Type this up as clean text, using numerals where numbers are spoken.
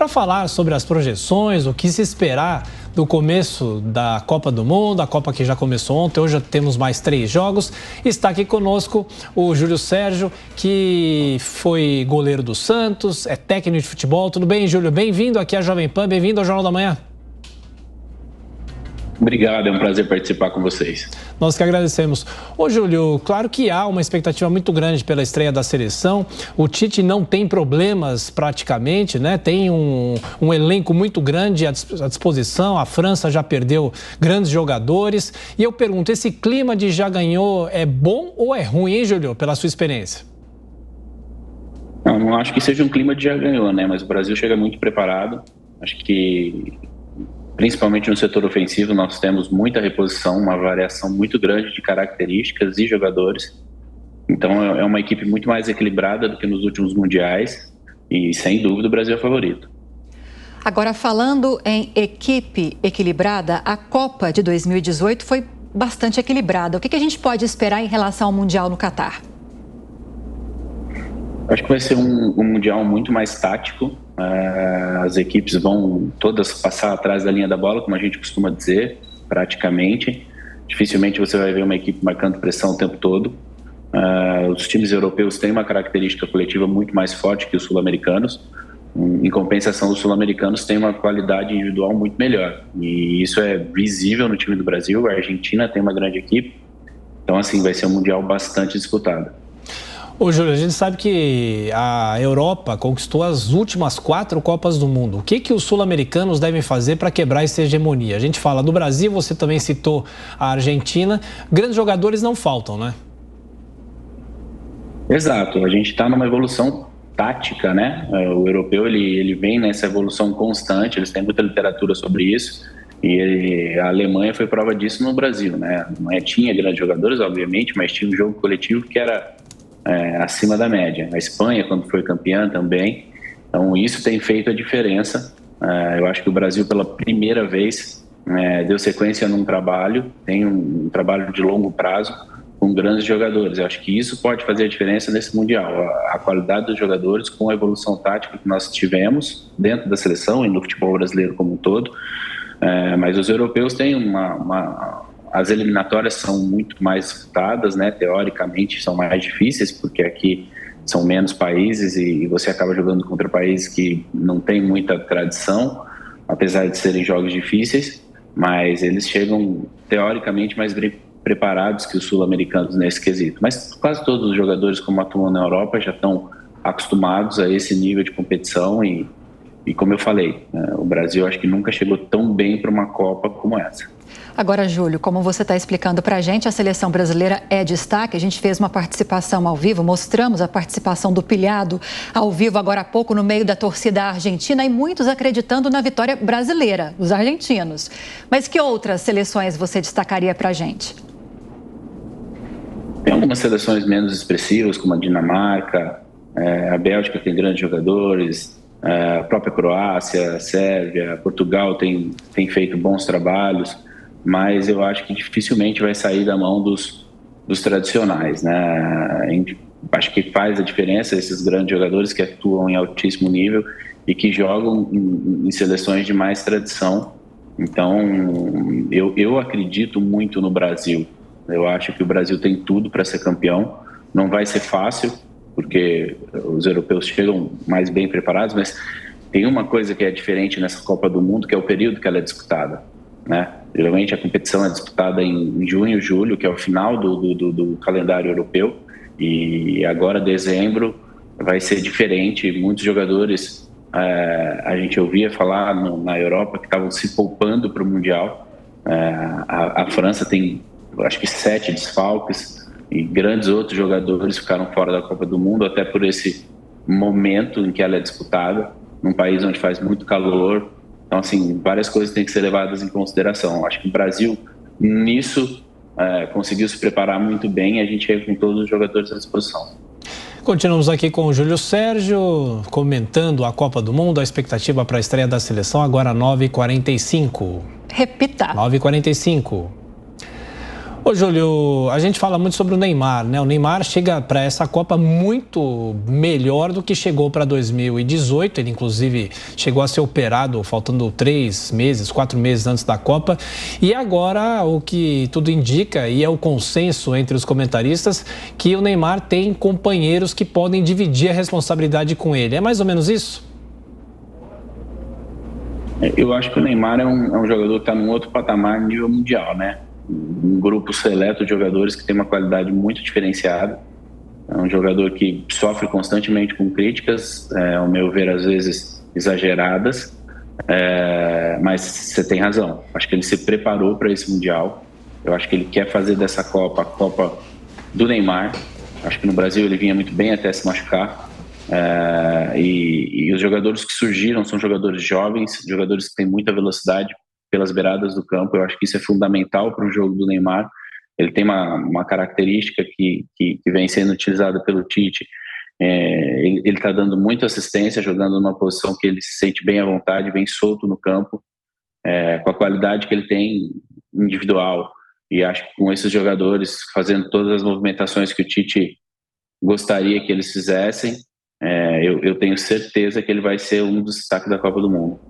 para falar sobre as projeções, o que se esperar do começo da Copa do Mundo, a Copa que já começou ontem, hoje já temos mais 3 jogos. Está aqui conosco o Júlio Sérgio, que foi goleiro do Santos, é técnico de futebol. Tudo bem, Júlio? Bem-vindo aqui à Jovem Pan, bem-vindo ao Jornal da Manhã. Obrigado, é um prazer participar com vocês. Nós que agradecemos. Ô, Júlio, claro que há uma expectativa muito grande pela estreia da seleção. O Tite não tem problemas praticamente, né? Tem um elenco muito grande à disposição. A França já perdeu grandes jogadores. E eu pergunto, esse clima de já ganhou é bom ou é ruim, hein, Júlio, pela sua experiência? Não acho que seja um clima de já ganhou, né? Mas o Brasil chega muito preparado. Acho que principalmente no setor ofensivo, nós temos muita reposição, uma variação muito grande de características e jogadores. Então, é uma equipe muito mais equilibrada do que nos últimos mundiais e, sem dúvida, o Brasil é favorito. Agora, falando em equipe equilibrada, a Copa de 2018 foi bastante equilibrada. O que a gente pode esperar em relação ao Mundial no Catar? Acho que vai ser um Mundial muito mais tático. As equipes vão todas passar atrás da linha da bola, como a gente costuma dizer, praticamente. Dificilmente você vai ver uma equipe marcando pressão o tempo todo. Os times europeus têm uma característica coletiva muito mais forte que os sul-americanos. Em compensação, os sul-americanos têm uma qualidade individual muito melhor. E isso é visível no time do Brasil. A Argentina tem uma grande equipe. Então, assim, vai ser um Mundial bastante disputado. Ô, Júlio, a gente sabe que a Europa conquistou as últimas 4 Copas do Mundo. O que os sul-americanos devem fazer para quebrar essa hegemonia? A gente fala do Brasil, você também citou a Argentina. Grandes jogadores não faltam, né? Exato. A gente está numa evolução tática, né? O europeu, ele vem nessa evolução constante, eles têm muita literatura sobre isso. E a Alemanha foi prova disso no Brasil, né? A Alemanha tinha grandes jogadores, obviamente, mas tinha um jogo coletivo que era acima da média. A Espanha, quando foi campeã também. Então, isso tem feito a diferença. Eu acho que o Brasil, pela primeira vez, deu sequência num trabalho, tem um trabalho de longo prazo com grandes jogadores. Eu acho que isso pode fazer a diferença nesse Mundial. A qualidade dos jogadores com a evolução tática que nós tivemos dentro da seleção e no futebol brasileiro como um todo. Mas os europeus têm as eliminatórias são muito mais disputadas, né? Teoricamente são mais difíceis, porque aqui são menos países e você acaba jogando contra países que não têm muita tradição, apesar de serem jogos difíceis, mas eles chegam teoricamente mais bem preparados que os sul-americanos nesse quesito. Mas quase todos os jogadores, como atuam na Europa, já estão acostumados a esse nível de competição e como eu falei, o Brasil acho que nunca chegou tão bem para uma Copa como essa. Agora, Júlio, como você está explicando para a gente, a seleção brasileira é destaque. A gente fez uma participação ao vivo, mostramos a participação do Pilhado ao vivo agora há pouco no meio da torcida argentina e muitos acreditando na vitória brasileira, os argentinos. Mas que outras seleções você destacaria para a gente? Tem algumas seleções menos expressivas, como a Dinamarca, a Bélgica tem grandes jogadores, a própria Croácia, a Sérvia, Portugal tem feito bons trabalhos, mas eu acho que dificilmente vai sair da mão dos tradicionais, né? Acho que faz a diferença esses grandes jogadores que atuam em altíssimo nível e que jogam em seleções de mais tradição. Então, eu acredito muito no Brasil. Eu acho que o Brasil tem tudo para ser campeão. Não vai ser fácil, porque os europeus chegam mais bem preparados, mas tem uma coisa que é diferente nessa Copa do Mundo, que é o período que ela é disputada, né? Geralmente a competição é disputada em junho, julho, que é o final do calendário europeu, e agora dezembro vai ser diferente. Muitos jogadores, a gente ouvia falar na Europa que estavam se poupando para o Mundial. A França tem, acho que 7 desfalques, e grandes outros jogadores ficaram fora da Copa do Mundo, até por esse momento em que ela é disputada, num país onde faz muito calor. Então, assim, várias coisas têm que ser levadas em consideração. Acho que o Brasil, nisso, conseguiu se preparar muito bem e a gente chega com todos os jogadores à disposição. Continuamos aqui com o Júlio Sérgio, comentando a Copa do Mundo, a expectativa para a estreia da seleção, agora 9h45. Repita. 9h45. Ô, Júlio, a gente fala muito sobre o Neymar, né? O Neymar chega para essa Copa muito melhor do que chegou para 2018. Ele, inclusive, chegou a ser operado faltando 3 meses, 4 meses antes da Copa. E agora, o que tudo indica, e é o consenso entre os comentaristas, que o Neymar tem companheiros que podem dividir a responsabilidade com ele. É mais ou menos isso? Eu acho que o Neymar é um jogador que está num outro patamar no nível mundial, né? Um grupo seleto de jogadores que tem uma qualidade muito diferenciada. É um jogador que sofre constantemente com críticas, ao meu ver, às vezes exageradas, mas você tem razão. Acho que ele se preparou para esse Mundial. Eu acho que ele quer fazer dessa Copa a Copa do Neymar. Acho que no Brasil ele vinha muito bem até se machucar. E os jogadores que surgiram são jogadores jovens, jogadores que têm muita velocidade pelas beiradas do campo. Eu acho que isso é fundamental para o jogo do Neymar. Ele tem uma característica que vem sendo utilizada pelo Tite. Ele está dando muita assistência, jogando numa posição que ele se sente bem à vontade, bem solto no campo, com a qualidade que ele tem individual. E acho que com esses jogadores fazendo todas as movimentações que o Tite gostaria que eles fizessem, eu tenho certeza que ele vai ser um dos destaques da Copa do Mundo.